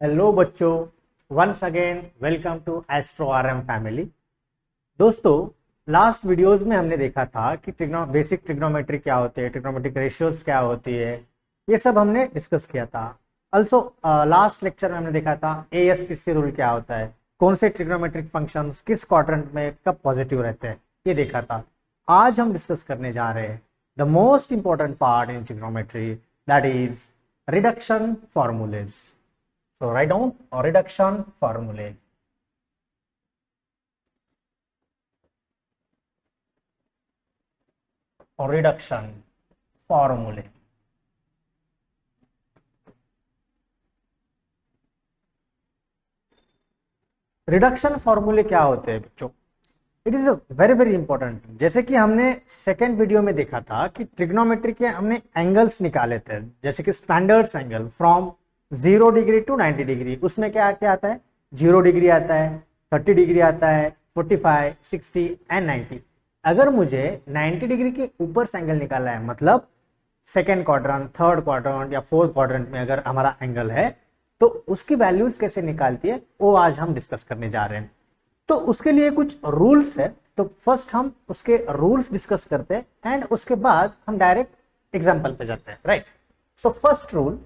Hello बच्चों, once again welcome to Astro RM family. दोस्तों, last videos में हमने देखा था कि बेसिक ट्रिग्नोमेट्री क्या होती है, ट्रिग्नोमेट्रिक रेशियोज क्या होती है, ये सब हमने डिस्कस किया था। ऑल्सो लास्ट लेक्चर में हमने देखा था एएसटीसी रूल क्या होता है, कौन से ट्रिग्नोमेट्रिक फंक्शंस किस क्वाड्रेंट में कब पॉजिटिव रहते हैं, ये देखा था। आज हम डिस्कस करने जा रहे हैं the most important part in trigonometry, that is reduction formulas. So write down reduction formulae. Reduction formulae. Reduction फॉर्मूले क्या होते हैं बच्चों? It is a very very important. जैसे कि हमने सेकेंड वीडियो में देखा था कि ट्रिग्नोमेट्री के हमने एंगल्स निकाले थे, जैसे कि standards angle from 0 degree to 90 degree. उसमें क्या क्या आता है? 0 डिग्री आता है, 30 डिग्री आता है, 45, 60 एंड 90। अगर मुझे 90 डिग्री के ऊपर से एंगल निकालना है, मतलब सेकेंड क्वाड्रेंट, थर्ड क्वाड्रेंट या फोर्थ क्वाड्रेंट में अगर हमारा एंगल है, तो उसकी वैल्यूज कैसे निकालती है वो आज हम डिस्कस करने जा रहे हैं। तो उसके लिए कुछ रूल्स है, तो फर्स्ट हम उसके रूल्स डिस्कस करते हैं एंड उसके बाद हम डायरेक्ट एग्जांपल पे जाते हैं, right? So first rule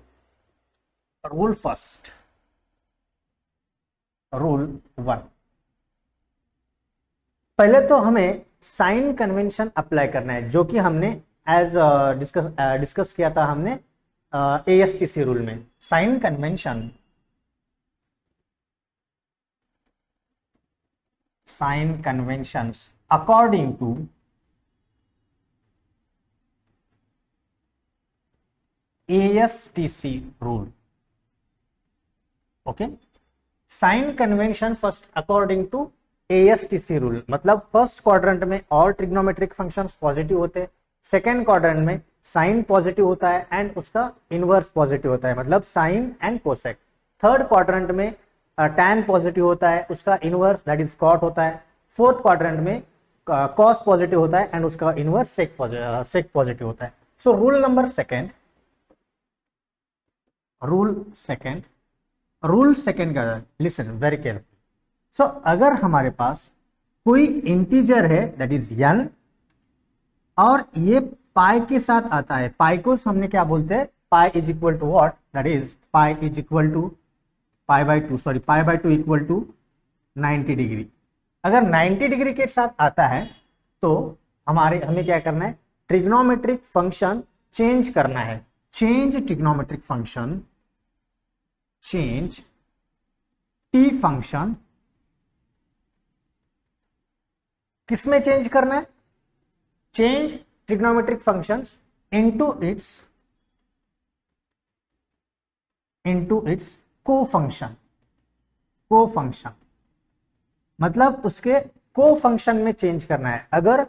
first, rule 1। पहले तो हमें साइन कन्वेंशन अप्लाई करना है, जो कि हमने एज डिस्कस किया था हमने एएसटीसी रूल में। Sign convention, sign conventions according to ASTC rule. Okay, sign convention first according to ASTC rule, मतलब फर्स्ट क्वाड्रेंट में ऑल ट्रिग्नोमेट्रिक फंक्शंस पॉजिटिव होते हैं, सेकेंड क्वाड्रेंट में साइन पॉजिटिव होता है एंड उसका इनवर्स पॉजिटिव होता है, मतलब sine and cosec. Third quadrant में टैन पॉजिटिव होता है, उसका इनवर्स दैट इज कॉट होता है। फोर्थ क्वाड्रेंट में कॉस पॉजिटिव होता है एंड उसका इनवर्स सेक पॉजिटिव होता है। सो रूल सेकेंड का लिसन वेरी केयरफुल। सो अगर हमारे पास कोई इंटीजर है दैट इज n और ये पाई के साथ आता है, पाई को हमने क्या बोलते हैं? Pi is equal to what? That is pi is equal to pi by two equal to 90 degree. अगर 90 डिग्री के साथ आता है तो हमें क्या करना है? ट्रिग्नोमेट्रिक फंक्शन चेंज करना है। Change trigonometric function, change T function किसमें चेंज करना है? Change trigonometric functions into its cofunction. मतलब उसके को फंक्शन में चेंज करना है। अगर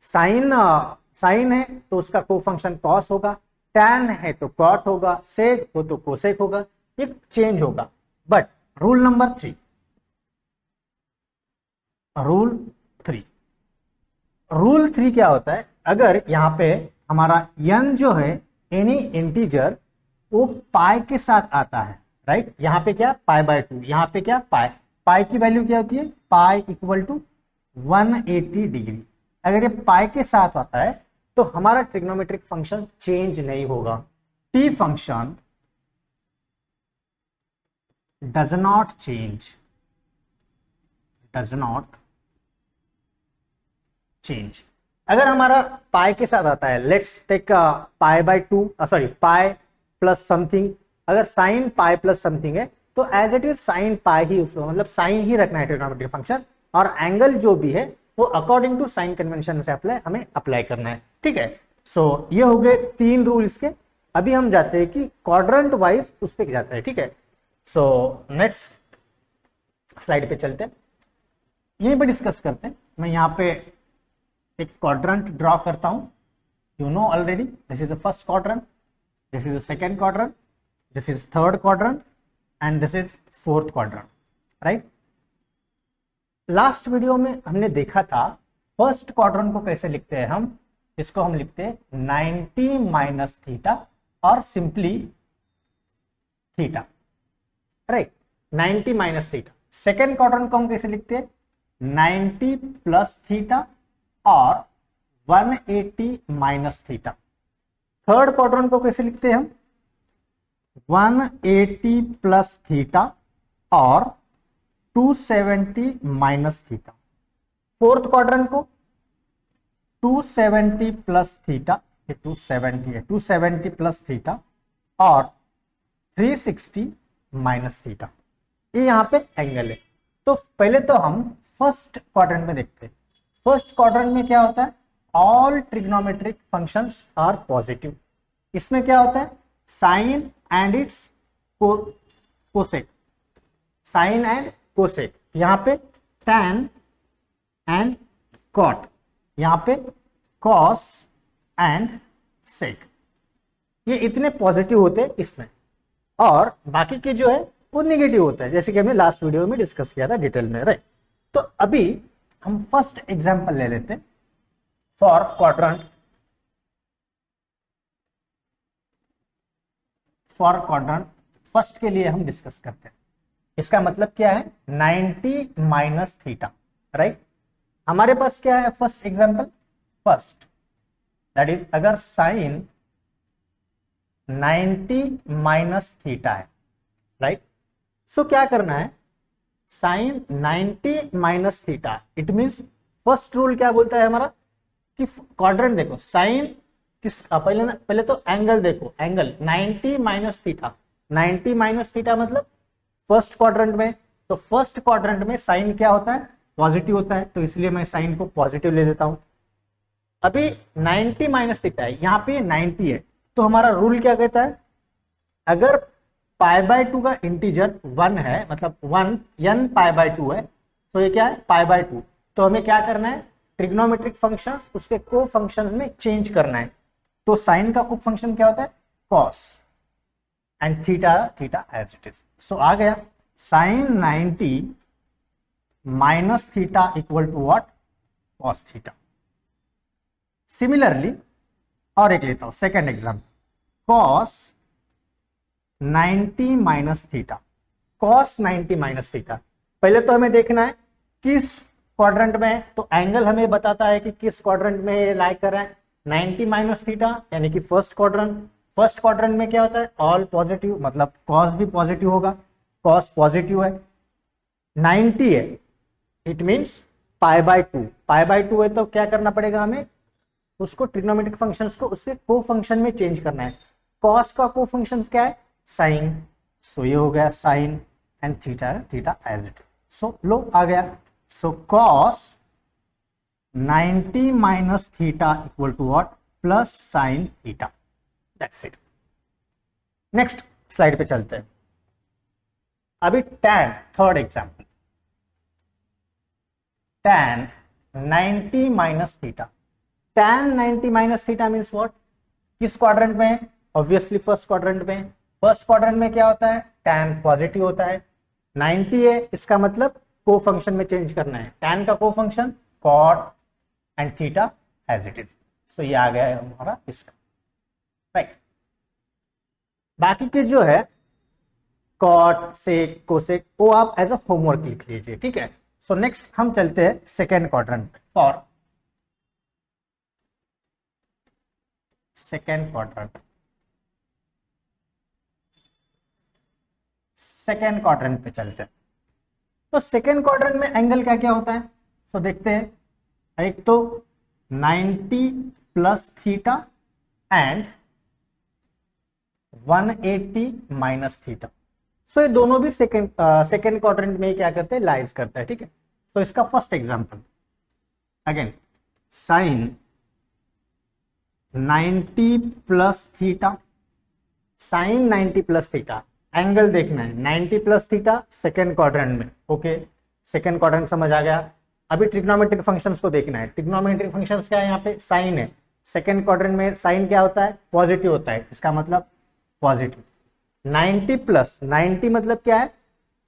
साइन है तो उसका को फंक्शन कॉस होगा, टैन है तो कॉट होगा, सेक हो तो कोसेक होगा, ये चेंज होगा। बट रूल नंबर 3, रूल 3 क्या होता है? अगर यहां पे हमारा n जो है, एनी इंटीजर, वो पाई के साथ आता है, राइट? यहां पे क्या? पाई बाय 2, यहां पे क्या? पाई की वैल्यू क्या होती है? Pi equal to 180 degree. अगर ये पाई के साथ आता है तो हमारा ट्रिग्नोमेट्रिक फंक्शन चेंज नहीं होगा। T function does not change. अगर हमारा पाई के साथ आता है, let's take pi by 2, sorry pi plus something. अगर साइन पाई प्लस समथिंग है तो as it is sine pi ही, उसको मतलब साइन ही रखना है ट्रिग्नोमेट्रिक फंक्शन, और एंगल जो भी है वो अकॉर्डिंग टू साइन कन्वेंशन से हमें अप्लाई करना है, ठीक है? सो ये हो गए 3 रूल इसके। अभी हम जाते हैं कि क्वाड्रेंट वाइज उस पर जाते हैं, ठीक है? सो नेक्स्ट स्लाइड पे चलते हैं, यहीं पे डिस्कस करते हैं। मैं यहाँ पे एक क्वाड्रेंट ड्रॉ करता हूं। You know already, this is the first quadrant, this is the second quadrant, this is third quadrant and this is fourth quadrant, right? Last video में हमने देखा था फर्स्ट क्वाड्रेंट को कैसे लिखते हैं हम। इसको हम लिखते हैं 90 माइनस थीटा और simply theta. Right, 90 minus theta. Second quadrant को हम कैसे लिखते हैं, 90 प्लस थीटा और 180 माइनस थीटा। थर्ड क्वाड्रेंट को कैसे लिखते हैं हम, 180 प्लस थीटा और 270 माइनस थीटा। फोर्थ क्वाड्रेंट को 270 प्लस थीटा, ये 270 है, 270 प्लस थीटा और 360 माइनस थीटा। ये यहां पे एंगल है। तो पहले तो हम फर्स्ट क्वाड्रेंट में देखते हैं। फर्स्ट क्वाड्रेंट में क्या होता है, all trigonometric functions are positive. इसमें क्या होता है, sine and its cosec, sine and cosec. यहां पे tan एंड कॉट, यहां पे कॉस एंड सेक, ये इतने पॉजिटिव होते हैं इसमें, और बाकी के जो है वो निगेटिव होता है, जैसे कि हमने लास्ट वीडियो में डिस्कस किया था डिटेल में, राइट। तो अभी हम फर्स्ट एग्जांपल ले लेते हैं for quadrant, for quadrant first के लिए हम डिस्कस करते हैं। इसका मतलब क्या है, 90 माइनस थीटा, राइट। हमारे पास क्या है first example, first that is अगर साइन 90 माइनस थीटा है, राइट। सो क्या करना है, sine 90 minus theta, it means first rule क्या बोलता है हमारा कि क्वाड्रेंट देखो, साइन किस पहले तो एंगल देखो, angle 90 minus theta, 90 minus theta मतलब फर्स्ट क्वाड्रेंट में, तो फर्स्ट क्वाड्रेंट में साइन क्या होता है, पॉजिटिव होता है, तो इसलिए मैं साइन को पॉजिटिव ले लेता हूं। अभी 90 माइनस थीटा है, यहां पे 90 है, तो हमारा रूल क्या कहता है, अगर पाई बाय 2 का इंटीजर 1 है, मतलब 1 n पाई बाय 2 है, तो ये क्या है पाई बाय 2, तो हमें क्या करना है, ट्रिग्नोमेट्रिक फंक्शंस उसके को फंक्शंस में चेंज करना है। तो साइन का को फंक्शन क्या होता है, cos and theta theta as it is. So आ गया sine 90 minus theta equal to what, cos theta. Similarly और एक लेता हूं second example, cos 90 minus theta, cos 90 minus theta. पहले तो हमें देखना है किस क्वाड्रेंट में, तो एंगल हमें बताता है कि किस क्वाड्रेंट में लाई कर रहा है, 90 माइनस थीटा यानी कि फर्स्ट क्वाड्रेंट। फर्स्ट क्वाड्रेंट में क्या होता है, ऑल पॉजिटिव, मतलब कॉस भी पॉजिटिव होगा, कॉस पॉजिटिव है, 90 है, it means pi by 2, pi by 2 है, तो क्या करना पड़ेगा हमें, उसको ट्रिग्नोमेट्रिक फंक्शंस को उसके को फंक्शन में चेंज करना है। कॉस का को फंक्शन क्या है, साइन, सो ये हो गया sine and theta theta as it is. So लो आ गया, so cos 90 minus theta equal to what, plus sine theta, that's it. Next slide पे चलते हैं। अभी tan, third example, tan 90 minus theta, tan 90 minus theta means what, किस quadrant में है, ऑब्वियसली फर्स्ट क्वाड्रेंट में। फर्स्ट क्वाड्रेंट में क्या होता है, tan पॉजिटिव होता है, 90 है, इसका मतलब को फंक्शन में चेंज करना है, tan का को function cot and theta as it is. So ये आ गया है हमारा इसका, राइट। बाकी के जो है कॉट सेक कोसेक वो आप एज अ होमवर्क लिख लीजिए, ठीक है। सो नेक्स्ट हम चलते हैं सेकेंड क्वाड्रेंट पे, for second quadrant, second quadrant पे चलते हैं। तो सेकेंड क्वाड्रेंट में एंगल क्या क्या होता है, सो देखते हैं। एक तो 90 plus theta and 180 minus theta. So ये दोनों भी सेकेंड क्वाड्रेंट में क्या करते हैं, लाइज करता है, ठीक है। सो इसका first example again, sine 90 plus theta, sine 90 plus theta, angle देखना है 90 प्लस थीटा सेकेंड क्वाड्रेंट में, ओके। सेकेंड क्वाड्रेंट समझ आ गया। अभी ट्रिग्नोमेट्रिक फंक्शंस को देखना है, ट्रिग्नोमेट्रिक फंक्शंस क्या है, यहाँ पे साइन है, सेकेंड क्वाड्रेंट में साइन क्या होता है, पॉजिटिव होता है, इसका मतलब पॉजिटिव। 90 प्लस 90 मतलब क्या है,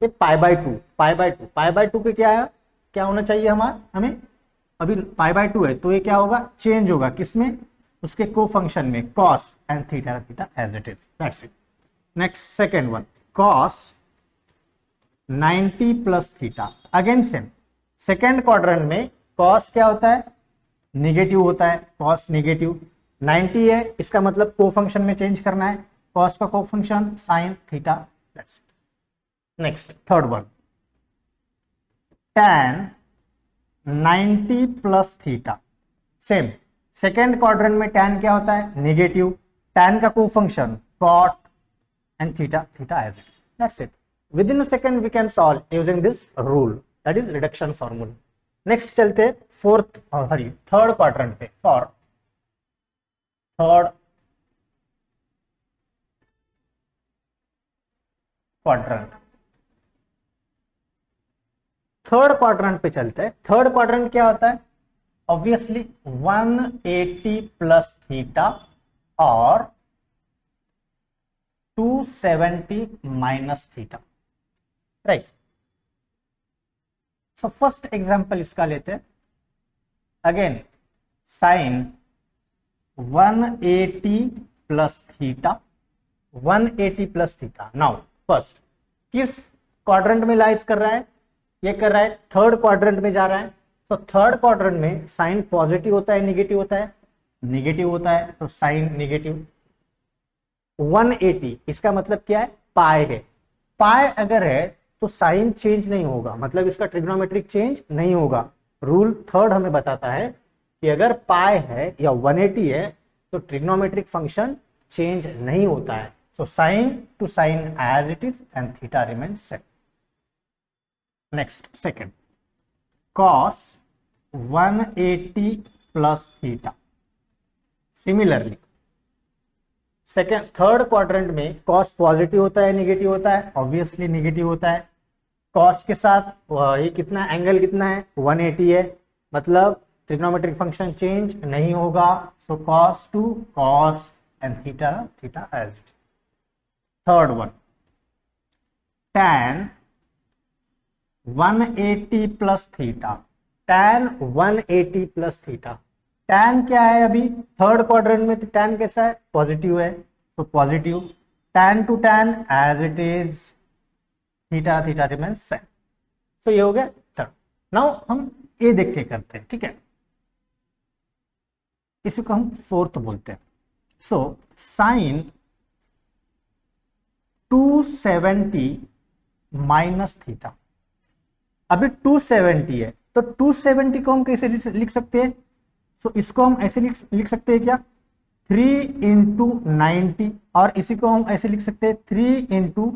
ये पाई by 2, pi by 2, pi by 2 के क्या है, क्या होना चाहिए हमें, अभी पाई बाय 2 है, तो ये क्या होगा, चेंज होगा किसमें, उसके को फंक्शन में, cos and theta theta as it is, that's it. Next second one, cos 90 plus theta. Again same, second quadrant में कॉस क्या होता है, निगेटिव होता है, कॉस निगेटिव। 90 है, इसका मतलब को फंक्शन में चेंज करना है, कॉस का को function sign theta. That's it. Next third one, tan 90 plus theta. Same, second quadrant में tan क्या होता है, नेगेटिव, tan का को function cot and theta as it is. That's it. Within a second we can solve using this rule, that is reduction formula. Next चलते third quadrant पे। For third quadrant पे चलते हैं। थर्ड क्वाड्रेंट क्या होता है, ऑब्वियसली 180 प्लस थीटा और 270 minus theta, right. So first example इसका लेते हैं। Again sine 180 plus theta, 180 plus theta. Now first किस क्वाड्रेंट में लाइज कर रहा है, ये कर रहा है थर्ड क्वाड्रेंट में जा रहा है। तो थर्ड क्वाड्रेंट में साइन पॉजिटिव होता है, निगेटिव होता है, निगेटिव होता है, तो साइन निगेटिव। 180 इसका मतलब क्या है, पाई है। पाई अगर है तो साइन चेंज नहीं होगा, मतलब इसका ट्रिग्नोमेट्रिक चेंज नहीं होगा। रूल थर्ड हमें बताता है कि अगर पाई है या 180 है तो ट्रिग्नोमेट्रिक फंक्शन चेंज नहीं होता है। So sine to sine as it is and theta remains same. Next second, cos 180 plus theta. Similarly second third quadrant में कॉस पॉजिटिव होता है, निगेटिव होता है, ऑब्वियसली निगेटिव होता है। कॉस के साथ ये कितना एंगल कितना है, 180 है, मतलब ट्रिग्नोमेट्रिक फंक्शन चेंज नहीं होगा। So cos to cos and theta theta as it. Third one, tan 180 plus theta, tan 180 plus theta. tan क्या है, अभी थर्ड क्वाड्रेंट में तो tan कैसा है, पॉजिटिव है, तो positive. tan to tan as it is, theta theta remains same. So ये हो गया थर्ड। नाउ हम ये देख के करते हैं, ठीक है, इसको हम फोर्थ बोलते हैं। So sine 270 minus theta. अभी 270 है तो 270 को हम कैसे लिख सकते हैं, सो इसको हम ऐसे लिख सकते हैं क्या, 3 इंटू 90, और इसी को हम ऐसे लिख सकते हैं 3 इंटू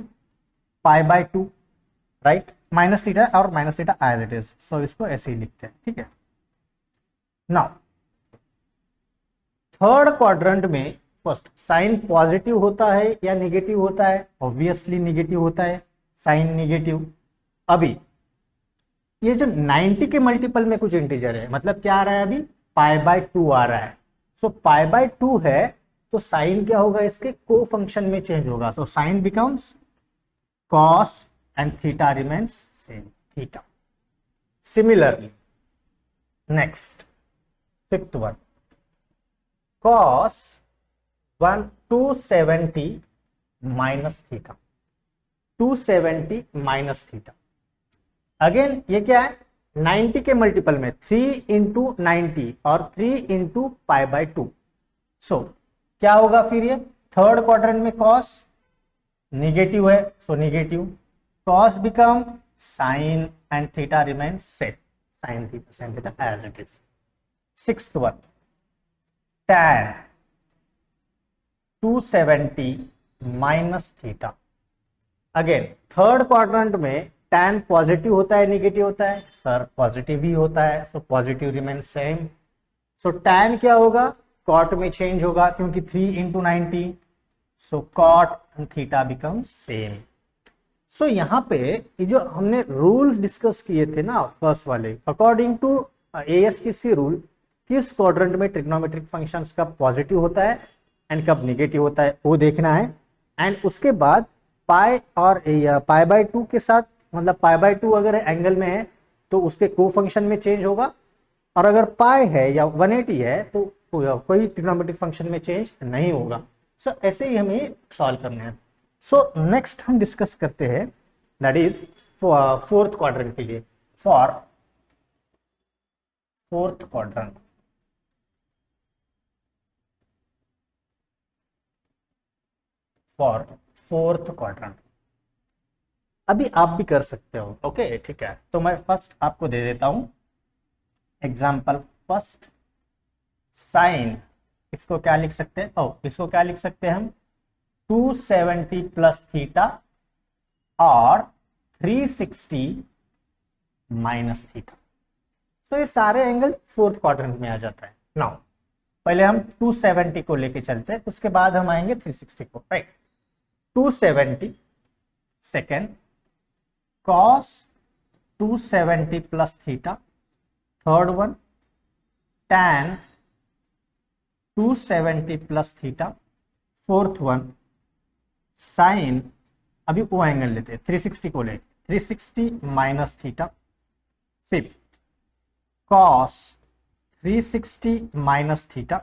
π/2, राइट। माइनस थीटा और minus theta as it is, so इसको ऐसे ही लिखते हैं, ठीक है। नाउ थर्ड क्वाड्रेंट में फर्स्ट साइन पॉजिटिव होता है या नेगेटिव होता है, ऑब्वियसली नेगेटिव होता है, साइन नेगेटिव। अभी ये जो 90 के मल्टीपल में कुछ इंटीजर है, मतलब क्या आ रहा है, अभी π/2 आ रहा है। सो π/2 है तो साइन क्या होगा, इसके को फंक्शन में चेंज होगा। So sine becomes cos and theta remains same, theta. Similarly next fifth one, cos 270 minus theta, 270 minus theta. Again ये क्या है, 90 के मल्टीपल में 3 इंटू 90 और 3 इंटू π/2। सो क्या होगा फिर, ये थर्ड क्वाड्रेंट में cos निगेटिव है, so negative, cos become sine and theta remain same, sine theta as it is. Sixth one, tan 270 minus theta. Again third quadrant में tan पॉजिटिव होता है, निगेटिव होता है, सर पॉजिटिव ही होता है, so positive remain same. So tan क्या होगा, cot में चेंज होगा क्योंकि 3 into 90, so cot and theta become same. So यहाँ पे ये जो हमने रूल्स डिस्कस किए थे ना फर्स्ट वाले, अकॉर्डिंग टू ASTC रूल, किस क्वाड्रेंट में ट्रिग्नोमेट्रिक फंक्शंस कब पॉजिटिव होता है एंड कब निगेटिव होता है वो देखना है। एंड उसके बाद पाई और π/2 के साथ, मतलब π/2 अगर एंगल में है तो उसके को फंक्शन में चेंज होगा, और अगर पाई है या 180 है तो कोई ट्रिग्नोमेट्रिक फंक्शन में चेंज नहीं होगा। सो ऐसे ही हमें सॉल्व करना है। सो नेक्स्ट हम डिस्कस करते हैं, दैट इज फोर्थ क्वाड्रेंट के लिए, for fourth quadrant, for fourth quadrant. अभी आप भी कर सकते हो, ओके ठीक है। तो मैं फर्स्ट आपको दे देता हूं एग्जाम्पल। फर्स्ट साइन, इसको क्या लिख सकते हैं, इसको क्या लिख सकते हैं हम, 270 प्लस थीटा और 360 माइनस थीटा। सो ये सारे एंगल फोर्थ क्वाड्रेंट में आ जाता है। नाउ पहले हम 270 को लेके चलते हैं, उसके बाद हम आएंगे 360 को, right. 270 second cos 270 plus theta, third one tan 270 plus theta, fourth one sine, अभी वो एंगल लेते हैं 360 को लेके, 360 minus theta, fifth cos 360 minus theta,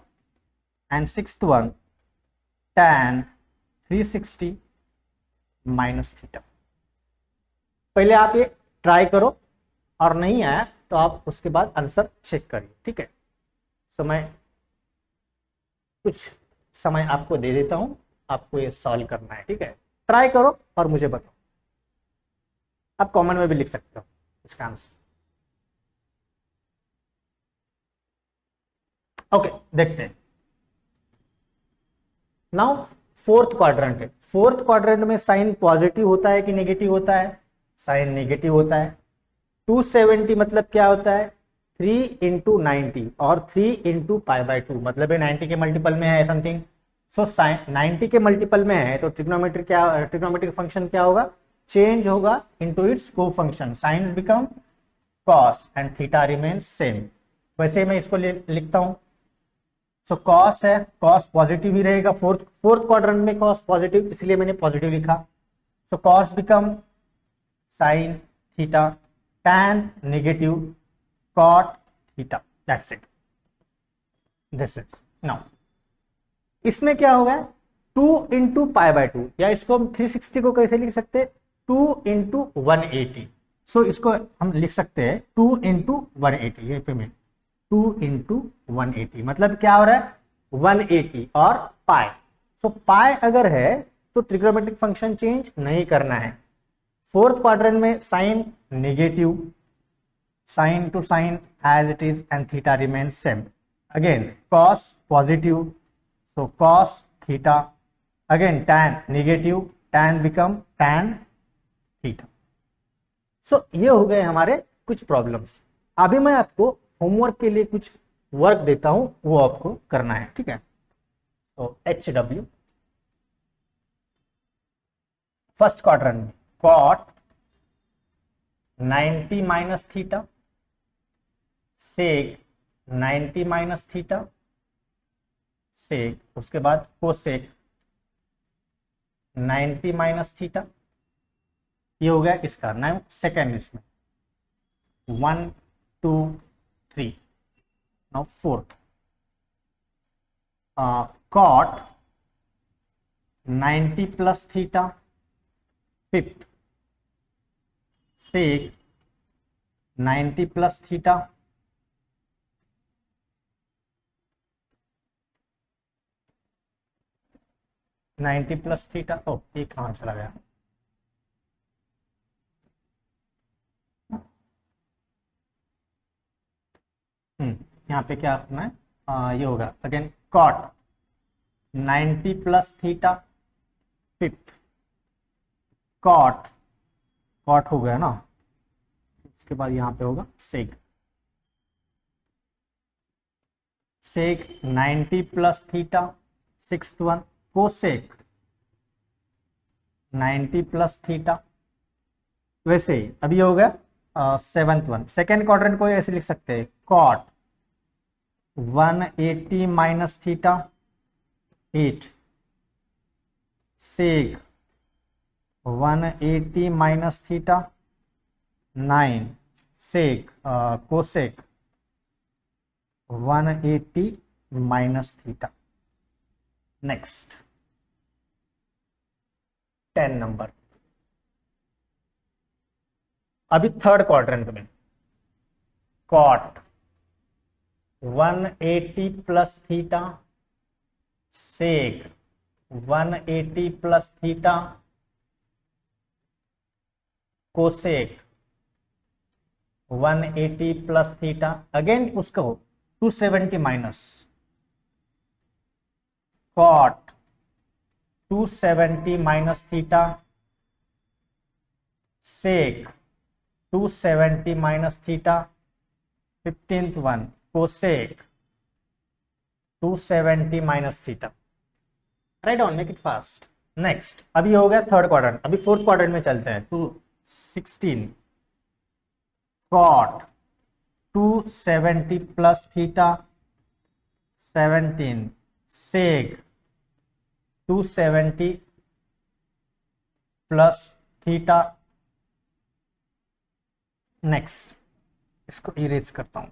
and sixth one tan 360 minus theta. पहले आप ये ट्राई करो, और नहीं आया तो आप उसके बाद आंसर चेक करिए, ठीक है। कुछ समय आपको दे देता हूं, आपको ये सॉल्व करना है, ठीक है। ट्राई करो और मुझे बताओ। आप कमेंट में भी लिख सकते हो इसका आंसर। ओके देखते हैं। नाउ फोर्थ क्वाड्रेंट है, फोर्थ क्वाड्रेंट में साइन पॉजिटिव होता है कि नेगेटिव होता है, साइन नेगेटिव होता है। 270 मतलब क्या होता है, 3 इंटू 90 और 3 इंटू π/2, मतलब ये 90 के मल्टीपल में है समथिंग। सो साइन 90 के मल्टीपल में है तो ट्रिग्नोमेट्रिक फंक्शन क्या होगा, चेंज होगा into its co function, sine become cos and theta remain same. वैसे मैं इसको लिखता हूं। सो कॉस है, कॉस पॉजिटिव ही रहेगा, फोर्थ क्वाड्रेंट में कॉस पॉजिटिव, इसलिए मैंने पॉजिटिव लिखा। So cos become sine theta, tan negative cot theta, that's it, this is. Now इसमें क्या होगा, 2 इंटू π/2, या इसको हम 360 को कैसे लिख सकते हैं, 2 इंटू 180। सो इसको हम लिख सकते हैं 2 इंटू 180, ये पे में 2 इंटू 180 मतलब क्या हो रहा है, 180 और पाई। सो पाई अगर है तो ट्रिग्नोमेट्रिक फंक्शन चेंज नहीं करना है। फोर्थ क्वाड्रेंट में sine negative, sin to sin as it is and theta remains same. Again cos positive, so cos theta, again tan negative, tan become tan theta. So ये हो गए हमारे कुछ problems. अभी मैं आपको होमवर्क के लिए कुछ वर्क देता हूं, वो आपको करना है, ठीक है। तो HW फर्स्ट क्वाड्रेंट में cot 90 माइनस थीटा, सेक 90 माइनस थीटा, सेक उसके बाद कोसेक 90 माइनस थीटा। ये हो गया इसका नाम सेकेंड, इसमें 1 2 3। Now fourth cot 90 plus theta, fifth sec 90 plus theta, ninety plus theta. ओ ये कहां चला गया, यहाँ पे क्या करना है, ये होगा again cot 90 plus theta, fifth cot, cot हो गया ना, इसके बाद यहाँ पे होगा sec, sec 90 plus theta, sixth one cosec 90 plus theta. वैसे ही अभी हो गया सेवेंथ वन, सेकेंड क्वाड्रेंट को ऐसे लिख सकते हैं cot 180 minus theta 8, sec 180 minus theta 9, sec cosec 180 minus theta. Next 10 number, अभी थर्ड क्वाड्रेंट में cot 180 plus theta sec 180 plus theta cosec 180 plus theta, again उसको 270 minus cot 270 minus theta sec 270 minus theta 15th one cosec 270 minus theta. Right on, make it fast. Next, अभी हो गया third quadrant, अभी fourth quadrant में चलते हैं। 216 cot 270 plus theta 17 सेक 270 plus theta. Next, इसको erase करता हूं।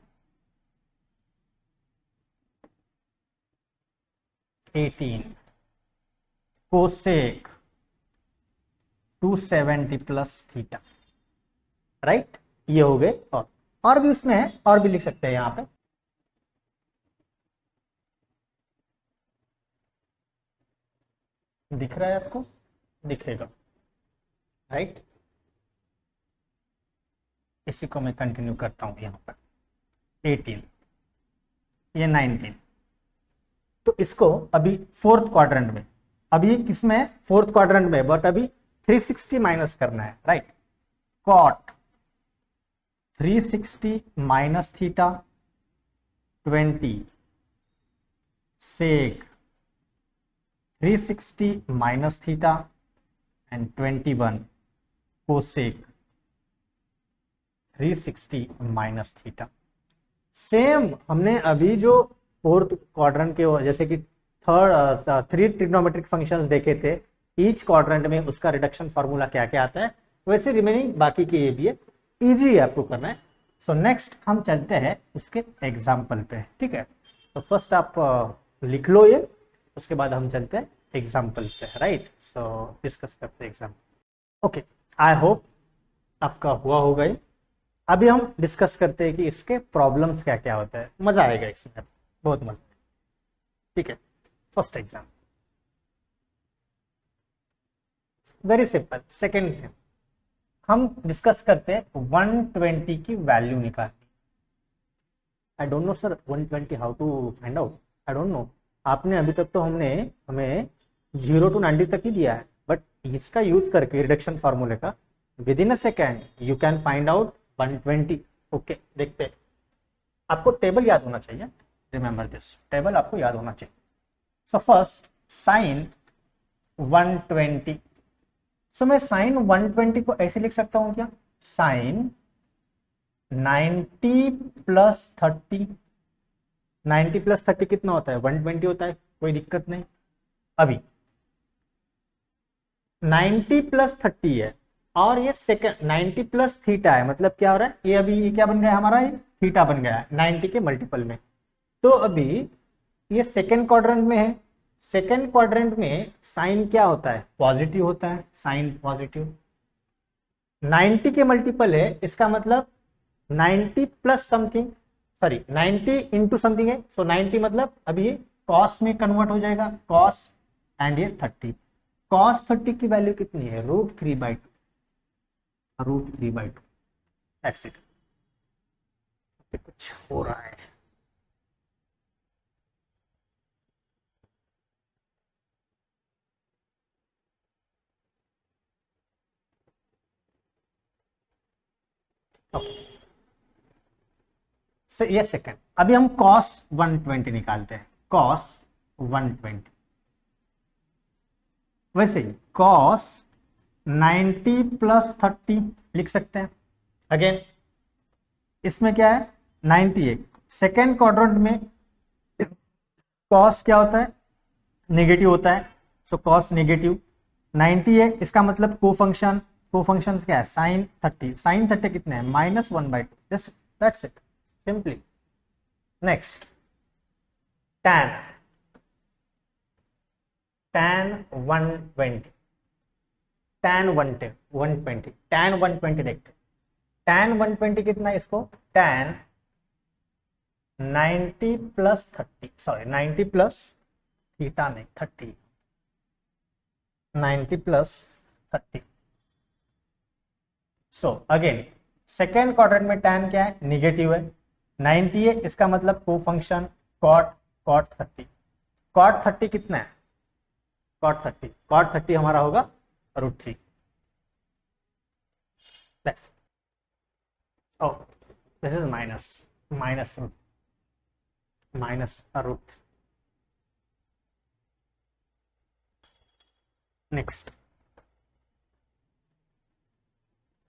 18 कोसेक 270 प्लस थीटा। राइट, ये हो गए। और भी उसमें है, और भी लिख सकते हैं यहां पे। दिख रहा है आपको? दिखेगा। राइट, इसी को मैं कंटिन्यू करता हूं यहां पर। 18 ये 19, तो इसको अभी फोर्थ क्वाड्रेंट में, अभी किसमें है? फोर्थ क्वाड्रेंट में, बट अभी 360 माइनस करना है। Right, cot 360 minus theta 20 sec 360 minus theta and 21 cosec 360 minus theta. Same हमने अभी जो फोर्थ क्वाड्रेंट के जैसे कि थर्ड 3 ट्रिग्नोमेट्रिक फंक्शंस देखे थे, ईच क्वाड्रेंट में उसका रिडक्शन फॉर्मूला क्या क्या आता है, वैसे रिमेनिंग बाकी के ये भी है, इजी आपको करना है। सो नेक्स्ट हम चलते हैं उसके एग्जाम्पल पे। ठीक है, तो फर्स्ट आप लिख लो ये, उसके बाद हम चलते हैं एग्जाम्पल पे। राइट, सो डिस्कस करते हैं एग्जाम्पल। ओके, आई होप आपका हुआ होगा ये। अभी हम डिस्कस करते हैं कि इसके प्रॉब्लम्स क्या क्या होता है, मजा आएगा इसमें, बहुत मजा। ठीक है, first exam very simple. Second से हम डिस्कस करते हैं 120 की वैल्यू निकालनी। I don't know sir 120 how to find out, I don't know. आपने अभी तक तो हमें 0 to 90 तक ही दिया है, बट इसका यूज करके रिडक्शन फॉर्मूले का with in a second you can find out 120। Okay, देखते हैं। आपको टेबल याद होना चाहिए, रिमेंबर दिस, टेबल आपको याद होना चाहिए। सो फर्स्ट साइन 120, सो मैं साइन 120 को ऐसे लिख सकता हूं क्या? साइन 90 प्लस 30, 90 प्लस 30 कितना होता है? 120 होता है, कोई दिक्कत नहीं। अभी 90 प्लस 30 है और ये सेकेंड 90 प्लस थीटा है, मतलब क्या हो रहा है? ये अभी ये क्या बन गया हमारा? ये थीटा बन गया है 90 के मल्टीपल में। तो अभी ये सेकेंड क्वाड्रेंट में है, सेकेंड क्वाड्रेंट में साइन क्या होता है? पॉजिटिव होता है, साइन पॉजिटिव। 90 के मल्टीपल है, इसका मतलब 90 plus something, sorry 90 into something है, सो 90 मतलब अभी ये कॉस में कन्वर्ट हो जाएगा, कॉस एंड ये 30। कॉस 30 की वैल्यू कितनी है? √3/2, √3/2। That's it. कुछ हो रहा है। सो ये सेकंड, अभी हम cos 120 निकालते हैं। cos 120 वैसे ही cos 90 प्लस 30 लिख सकते हैं। अगेन इसमें क्या है? 90 है, सेकेंड क्वाड्रेंट में cos क्या होता है? नेगेटिव होता है, सो cos नेगेटिव। 90 है, इसका मतलब को फंक्शन क्या है? साइन 30, साइन 30 कितने हैं? -1/2, that's it, simply. Next tan 120, tan 120 tan 120 देखते हैं। tan 120 कितना है इसको, tan 90 plus 30, sorry 90 plus theta नहीं 30, 90 plus 30। So again second quadrant में tan क्या है, निगेटिव है, 90 है, इसका मतलब को फंक्शन cot 30। cot 30 कितना है, cot 30 हमारा होगा √3। oh this is minus √। Next,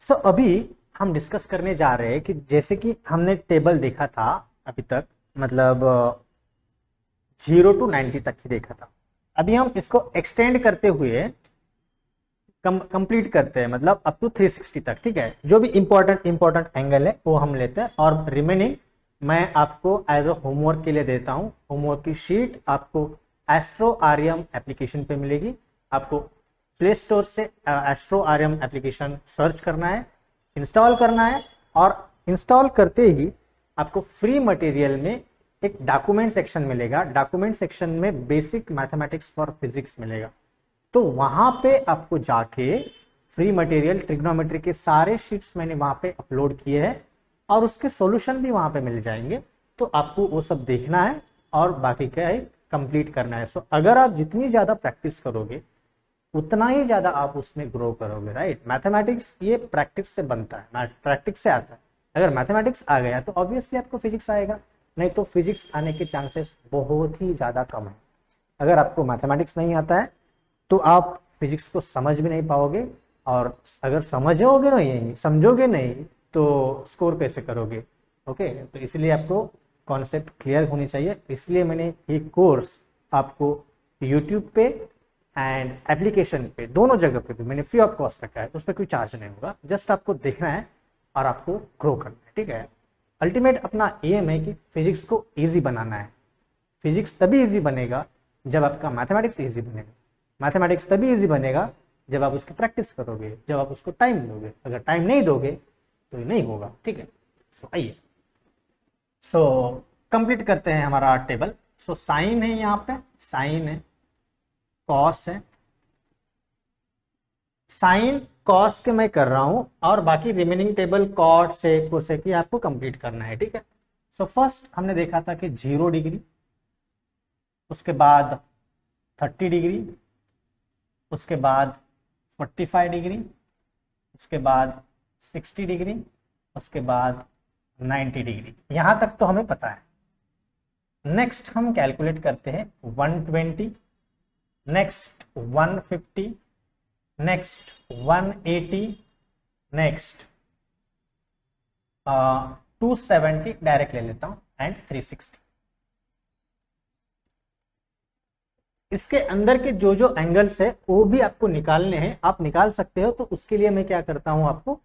सो अभी हम डिस्कस करने जा रहे हैं कि जैसे कि हमने टेबल देखा था अभी तक, मतलब 0 to 90 तक ही देखा था। अभी हम इसको एक्सटेंड करते हुए कंप्लीट करते हैं, मतलब अप टू 360 तक, ठीक है। जो भी इंपॉर्टेंट एंगल है वो हम लेते हैं, और रिमेनिंग मैं आपको एज अ होमवर्क के लिए देता हूं। होमवर्क की शीट आपको एस्ट्रो आर्यम एप्लीकेशन पे मिलेगी। आपको प्ले स्टोर से एस्ट्रो आर्यम एप्लीकेशन सर्च करना है, इंस्टॉल करना है, और इंस्टॉल करते ही आपको फ्री मटेरियल में एक डॉक्यूमेंट सेक्शन मिलेगा। डॉक्यूमेंट सेक्शन में बेसिक मैथमेटिक्स फॉर फिजिक्स मिलेगा। तो वहां पे आपको जाके फ्री मटेरियल ट्रिग्नोमेट्री के सारे शीट्स मैंने वहां पे अपलोड किए हैं, और उसके सॉल्यूशन भी वहां पे मिल जाएंगे। तो आपको वो सब देखना है और बाकी क्या है कंप्लीट करना है। सो अगर आप जितनी ज्यादा प्रैक्टिस करोगे उतना ही ज्यादा आप उसमें ग्रो करोगे, राइट। मैथमेटिक्स ये प्रैक्टिस से बनता है, प्रैक्टिस से आता है। अगर मैथमेटिक्स आ गया तो ऑब्वियसली आपको फिजिक्स आएगा, नहीं तो फिजिक्स आने के चांसेस बहुत ही ज्यादा कम है। अगर आपको मैथमेटिक्स नहीं आता है तो आप फिजिक्स को समझ भी नहीं पाओगे, और अगर समझोगे नहीं, समझोगे नहीं, तो स्कोर कैसे करोगे। ओके, तो इसलिए आपको कॉन्सेप्ट क्लियर होनी चाहिए। इसलिए मैंने ये कोर्स आपको यूट्यूब पे एंड एप्लीकेशन पे दोनों जगह पे भी मैंने फ्री ऑफ कॉस्ट रखा है। उस पर कोई चार्ज नहीं होगा, जस्ट आपको देखना है और आपको ग्रो करना है, ठीक है। अल्टीमेट अपना एम है कि फिजिक्स को ईजी बनाना है। फिजिक्स तभी ईजी बनेगा जब आपका मैथमेटिक्स ईजी बनेगा। मैथमेटिक्स तभी ईजी बनेगा जब आप उसकी प्रैक्टिस करोगे, जब आप उसको टाइम दोगे। अगर टाइम नहीं दोगे तो ये नहीं होगा, ठीक है। सो आइए, सो कंप्लीट करते हैं हमारा टेबल। सो साइन है, यहाँ पे साइन है, कॉस है, साइन कॉस के मैं कर रहा हूं, और बाकी remaining table cot sec cosec आपको कंप्लीट करना है, ठीक है। सो फर्स्ट हमने देखा था कि 0 डिग्री, उसके बाद 30 डिग्री, उसके बाद 45 डिग्री, उसके बाद 60 डिग्री, उसके बाद 90 डिग्री। यहां तक तो हमें पता है। नेक्स्ट हम कैलकुलेट करते हैं 120, नेक्स्ट 150, नेक्स्ट 180, नेक्स्ट 270 डायरेक्ट ले लेता हूं, एंड 360। इसके अंदर के जो जो एंगल्स है वो भी आपको निकालने हैं, आप निकाल सकते हो। तो उसके लिए मैं क्या करता हूं, आपको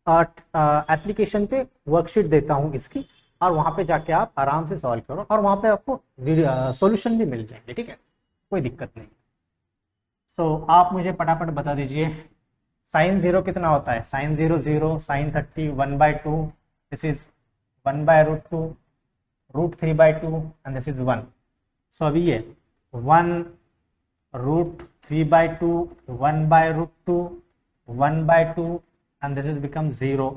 एप्लीकेशन पे वर्कशीट देता हूं इसकी, और वहां पे जाके आप आराम से सॉल्व करो, और वहां पे आपको सॉल्यूशन भी मिल जाएंगे, ठीक है, कोई दिक्कत नहीं। सो आप मुझे फटाफट बता दीजिए साइन 0 कितना होता है। Sine 0 0, sine 30 1/2, this is 1/√2, √3/2, and this is 1। So अभी ये 1√3/2, 1/√2, 1/2, and this is become 0.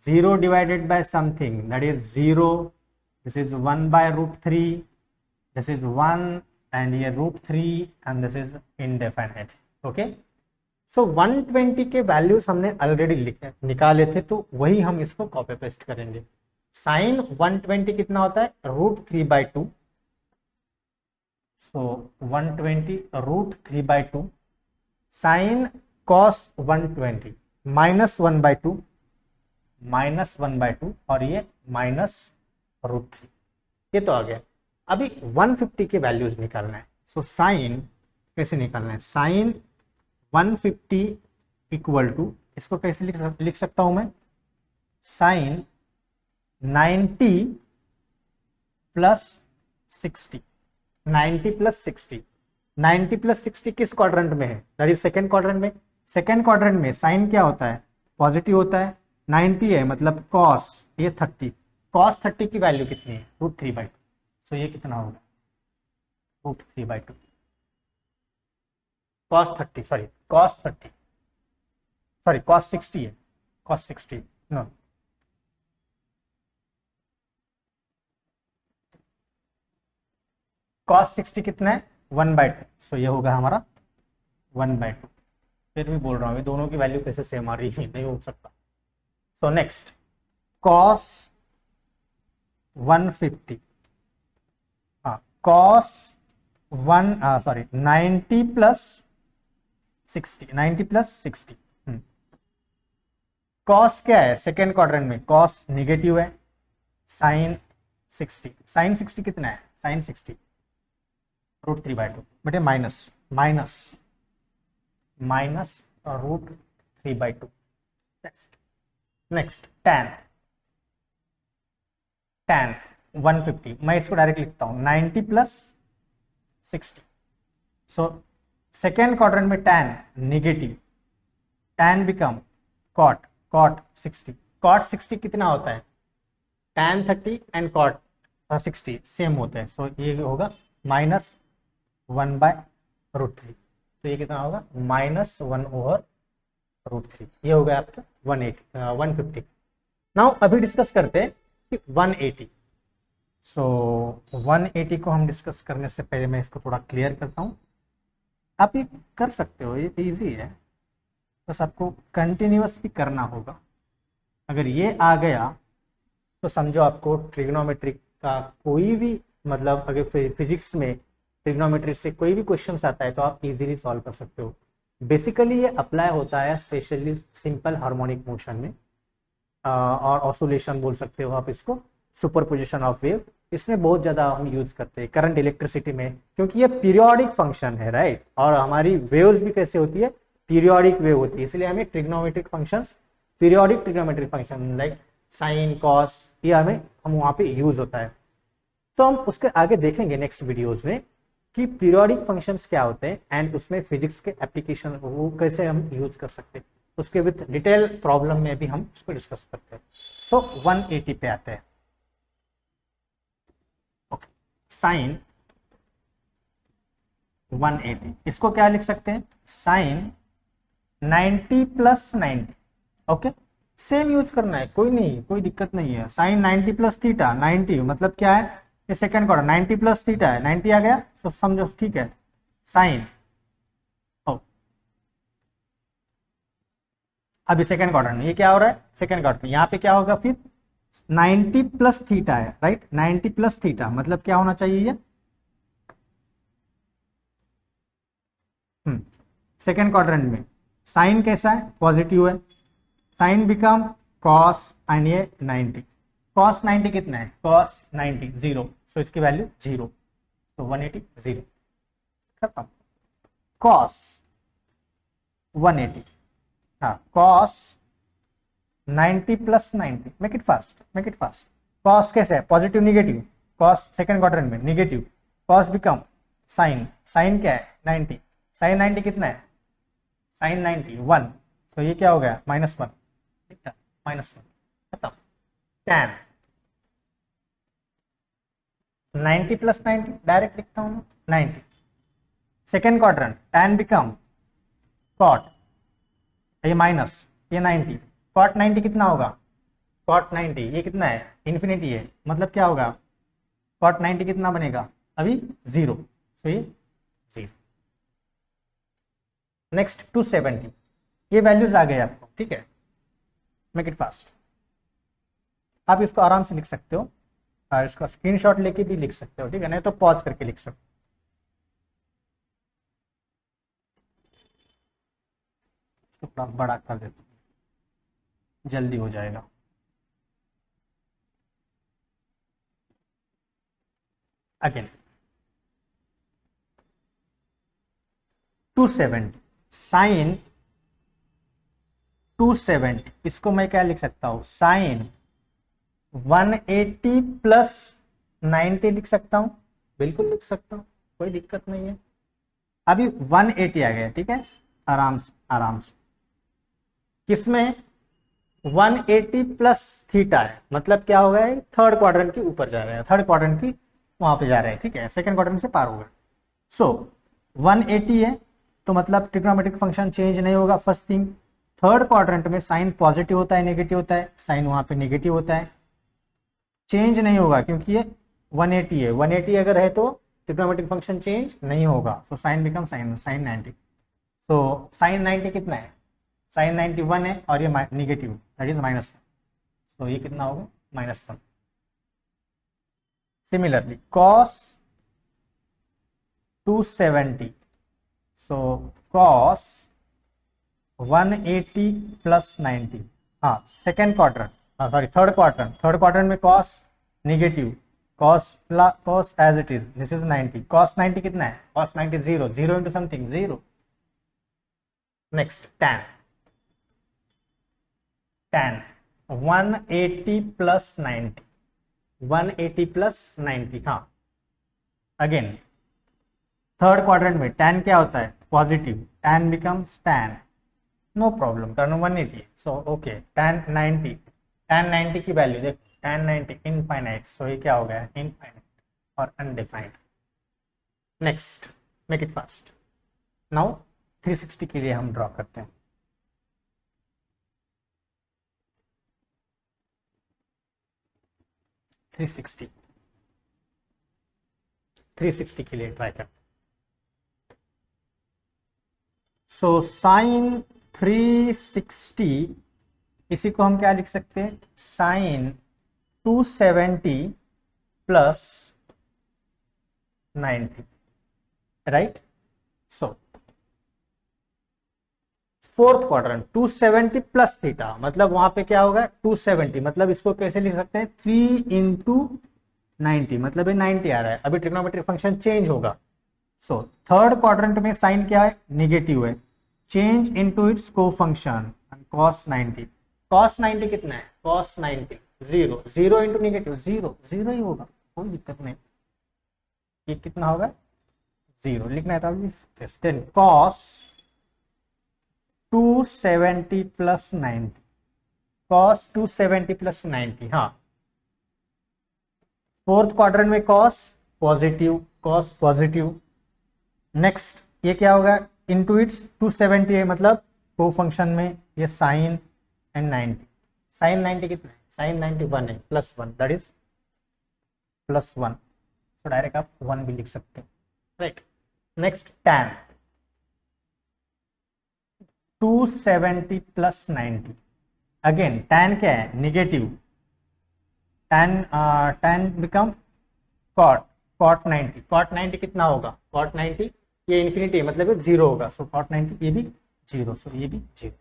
0 divided by something, that is 0. This is 1/√3, this is 1, and here √3, and this is indefinite. Okay, so 120 के वैल्यूज हमने already निकाले थे, तो वही हम इसको कॉपी पेस्ट करेंगे। साइन 120 कितना होता है, √3/2। so 120 √3/2, साइन कॉस 120 -1/2, -1/2, और ये -√3, ये तो आ गया। अभी 150 के वैल्यूज निकालना है। सो साइन कैसे निकालना है, साइन 150 इक्वल टू, इसको कैसे लिख सकता हूं मैं, साइन 90 प्लस 60, 90 प्लस 60, 90 प्लस 60 किस क्वाड्रेंट में है, दैट इज सेकेंड क्वाड्रेंट में। सेकेंड क्वाड्रेंट में साइन क्या होता है, पॉजिटिव होता है, 90 है मतलब कॉस ये 30, कॉस 30 की वैल्यू कितनी है √3/2, सो ये कितना होगा √3/2, कॉस 60 है, कॉस 60 नो, कॉस 60 कितना है 1/2, सो ये होगा हमारा 1/2। फिर भी बोल रहा हूँ ये दोनों की वैल्यू कैसे सेम आ रही है, नहीं हो सकता। सो नेक्स्ट कॉस 150, हाँ कॉस 90 प्लस 60, कॉस क्या है सेकेंड क्वाड्रेंट में, कॉस निगेटिव है, साइन 60 कितना है, साइन 60 √3/2 बेटे minus minus minus √3/2। Next tan 150, मैं इसको डायरेक्ट लिखता हूं 90 प्लस 60, सो सेकेंड क्वाड्रेंट में tan negative, tan become cot 60, cot 60 कितना होता है, tan 30 एंड cot 60 सेम होते हैं, सो ये होगा -1/√3, तो ये कितना होगा -1/√3, ये हो गया आपका 150। नाउ अभी डिस्कस करते हैं कि 180, सो 180 को हम डिस्कस करने से पहले मैं इसको थोड़ा क्लियर करता हूँ। आप ये कर सकते हो, ये इजी है, बस आपको कंटिन्यूअस भी करना होगा। अगर ये आ गया तो समझो आपको ट्रिग्नोमेट्री का कोई भी मतलब अगर फिजिक्स में ट्रिग्नोमेट्री से कोई भी क्वेश्चन आता है तो आप इजीली सॉल्व कर सकते हो। बेसिकली ये अप्लाई होता है स्पेशली सिंपल हार्मोनिक मोशन में, और ऑसोलेशन बोल सकते हो आप इसको, सुपरपोजिशन ऑफ वेव, इसमें बहुत ज़्यादा हम यूज करते हैं करंट इलेक्ट्रिसिटी में, क्योंकि ये पीरियोडिक फंक्शन है राइट, और हमारी वेव्स भी कैसे होती है, पीरियोडिक वेव होती है, इसलिए हमें trigonometric functions, periodic trigonometric function like sine cos, ये हम वहाँ पे यूज होता है। तो हम उसके आगे देखेंगे नेक्स्ट वीडियोज में कि पीरियोडिक फंक्शंस क्या होते हैं एंड उसमें फिजिक्स के एप्लीकेशन वो कैसे हम यूज कर सकते हैं, उसके विथ डिटेल प्रॉब्लम में भी हम उसको डिस्कस करते हैं। सो 180 पे आते हैं। ओके, साइन 180 इसको क्या लिख सकते हैं, sine 90 plus 90, okay same use करना है, कोई नहीं, कोई दिक्कत नहीं है। साइन 90 प्लस थीटा, 90 मतलब क्या है, ये सेकंड क्वाड्रेंट 90 प्लस थीटा है, 90 आ गया तो समझो ठीक है, साइन अभी सेकंड क्वाड्रेंट ये क्या हो रहा है, सेकंड क्वाड्रेंट यहाँ पे क्या होगा फिर 90 प्लस थीटा है राइट, 90 प्लस थीटा मतलब क्या होना चाहिए ये, सेकंड क्वाड्रेंट में साइन कैसा है, पॉजिटिव है, साइन बिकम कॉस एंड ये 90, कॉस 90 कितना है, कॉस 90 0, सो इसकी वैल्यू 0, तो 180 0 खत्म। कॉस 180, हाँ cos 90 plus 90, make it fast, cos कैसे है, positive negative, cos second quadrant में negative, cos become sine, sine क्या है 90, साइन 90 कितना है, साइन 90 1, तो ये क्या हो गया -1, ठीक है -1 खत्म। tan 90 प्लस 90 डायरेक्ट लिखता हूँ 90, second quadrant tan become cot, ये माइनस ये 90, cot 90 कितना होगा, cot 90 ये कितना है इन्फिनिटी है, मतलब क्या होगा cot 90 कितना बनेगा अभी 0, तो ये 0। नेक्स्ट 270, ये वैल्यूज आ गए आपको, ठीक है मेक इट फास्ट, आप इसको आराम से लिख सकते हो और इसका स्क्रीनशॉट लेके भी लिख सकते हो, ठीक है नहीं तो पॉज करके लिख सकते हो। इसको थोड़ा बड़ा कर देता हूँ जल्दी हो जाएगा। अगेन 270 साइन 270, इसको मैं क्या लिख सकता हूं, साइन 180 प्लस 90 लिख सकता हूं, बिल्कुल लिख सकता हूं, कोई दिक्कत नहीं है। अभी 180 आ गया, ठीक है आराम से किसमें 180 प्लस थीटा है, मतलब क्या हो गया, थर्ड क्वाड्रेंट के ऊपर जा रहा है, थर्ड क्वाड्रेंट की वहां पे जा रहा है, ठीक है, सेकंड क्वाड्रेंट से पार हो गया। सो 180 है तो मतलब ट्रिग्नोमेट्रिक फंक्शन चेंज नहीं होगा। फर्स्ट थिंग, थर्ड क्वाड्रेंट में साइन पॉजिटिव होता है नेगेटिव होता है, साइन वहां पे नेगेटिव होता है, चेंज नहीं होगा क्योंकि ये 180 है, 180 अगर है तो ट्रिग्नोमेट्रिक फंक्शन चेंज नहीं होगा। So sine become sign 90। So sine 90 कितना है, साइन 91 है और ये नेगेटिव दैट इज -1, तो ये कितना होगा -1। Similarly cos 270, so cos 180 plus 90, हाँ second quadrant, sorry third quadrant में cos negative, cos as it is, this is 90, cos 90 कितना है, cos 90 0 into something 0। Next tan 180 plus 90, 180 plus 90, हाँ अगेन थर्ड क्वाड्रेंट में tan क्या होता है positive, tan becomes tan, no problem, turn 180। So okay tan 90 की value देख, tan 90 infinite, सो ये क्या हो गया इनफाइनाइट और undefined. Next make it fast. Now 360 के लिए हम ड्रॉ करते हैं। थ्री सिक्सटी के लिए ट्राई करते हैं। सो साइन 360, इसी को हम क्या लिख सकते हैं, साइन 270 प्लस 90, राइट। सो फोर्थ क्वाड्रेंट 270 प्लस थीटा, मतलब वहां पे क्या होगा 270, मतलब इसको कैसे लिख सकते हैं 3 इंटू 90, मतलब ये 90 आ रहा है, अभी ट्रिग्नोमेट्रिक फंक्शन चेंज होगा। सो थर्ड क्वाड्रेंट में साइन क्या है नेगेटिव है, चेंज इनटू इट्स कोफंक्शन cos 90 कितना है cos 90 0 इंटू नेगेटिव 0 ही होगा, कोई दिक्कत नहीं, ये कितना होगा 0 लिखना है, तो then cos 270 plus 90, cos 270 plus 90, हाँ फोर्थ क्वाड्रेंट में cos पॉजिटिव। नेक्स्ट ये क्या होगा इनटू इट्स 270 है, मतलब को फंक्शन में ये साइन एंड 90, साइन 90 कितना है साइन 91 है +1 दैट इज +1, तो डायरेक्ट आप 1 भी लिख सकते हैं, right. Next tan 270 plus 90, again tan क्या है नेगेटिव, tan बिकम cot 90 कितना होगा cot 90, ये इन्फिनिटी मतलब 0 होगा, सो cot 90 ये भी 0, सो ये भी 0,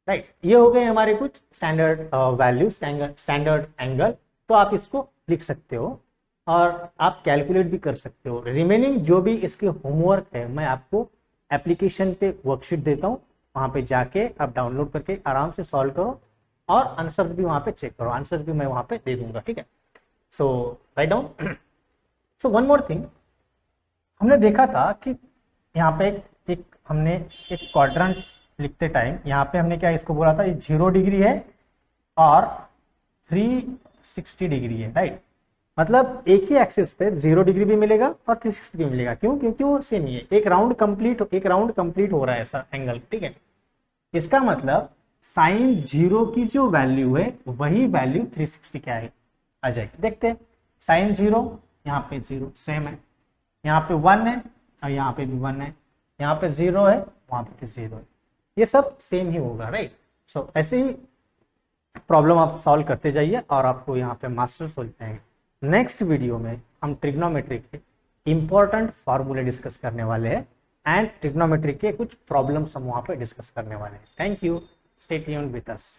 राइट। ये हो गए हमारे कुछ स्टैंडर्ड वैल्यू, स्टैंडर्ड एंगल, तो आप इसको लिख सकते हो और आप कैलकुलेट भी कर सकते हो। रिमेनिंग जो भी इसके होमवर्क है मैं आपको एप्लीकेशन पे वर्कशीट देता हूँ, वहां पे जाके आप डाउनलोड करके आराम से सॉल्व करो और आंसर्स भी वहां पे चेक करो, आंसर्स भी मैं वहां पे दे दूंगा, ठीक है। So write down. So one more thing, हमने देखा था कि यहाँ पे एक हमने एक क्वाड्रेंट लिखते टाइम यहाँ पे हमने क्या इसको बोला था, ये 0 डिग्री है और 360 डिग्री है, राइट। मतलब एक ही एक्सिस पे 0 डिग्री भी मिलेगा और 360 भी मिलेगा, क्यों, क्योंकि वो सेम ही है, एक राउंड कंप्लीट हो रहा है ऐसा एंगल, ठीक है। इसका मतलब साइन 0 की जो वैल्यू है वही वैल्यू 360 क्या है आ जाएगी। देखते हैं, साइन 0 यहाँ पे 0 सेम है, यहाँ पे 1 है और यहाँ पे भी 1 है, यहाँ पे 0 है वहां पे 0 है, ये सब सेम ही होगा, राइट। सो ऐसे ही प्रॉब्लम आप सॉल्व करते जाइए और आपको यहाँ पे मास्टर्स होते हैं। नेक्स्ट वीडियो में हम ट्रिग्नोमेट्री के इंपॉर्टेंट फॉर्मूले डिस्कस करने वाले हैं एंड ट्रिग्नोमेट्री के कुछ प्रॉब्लम्स हम वहां पे डिस्कस करने वाले हैं। Thank you, stay tuned with us.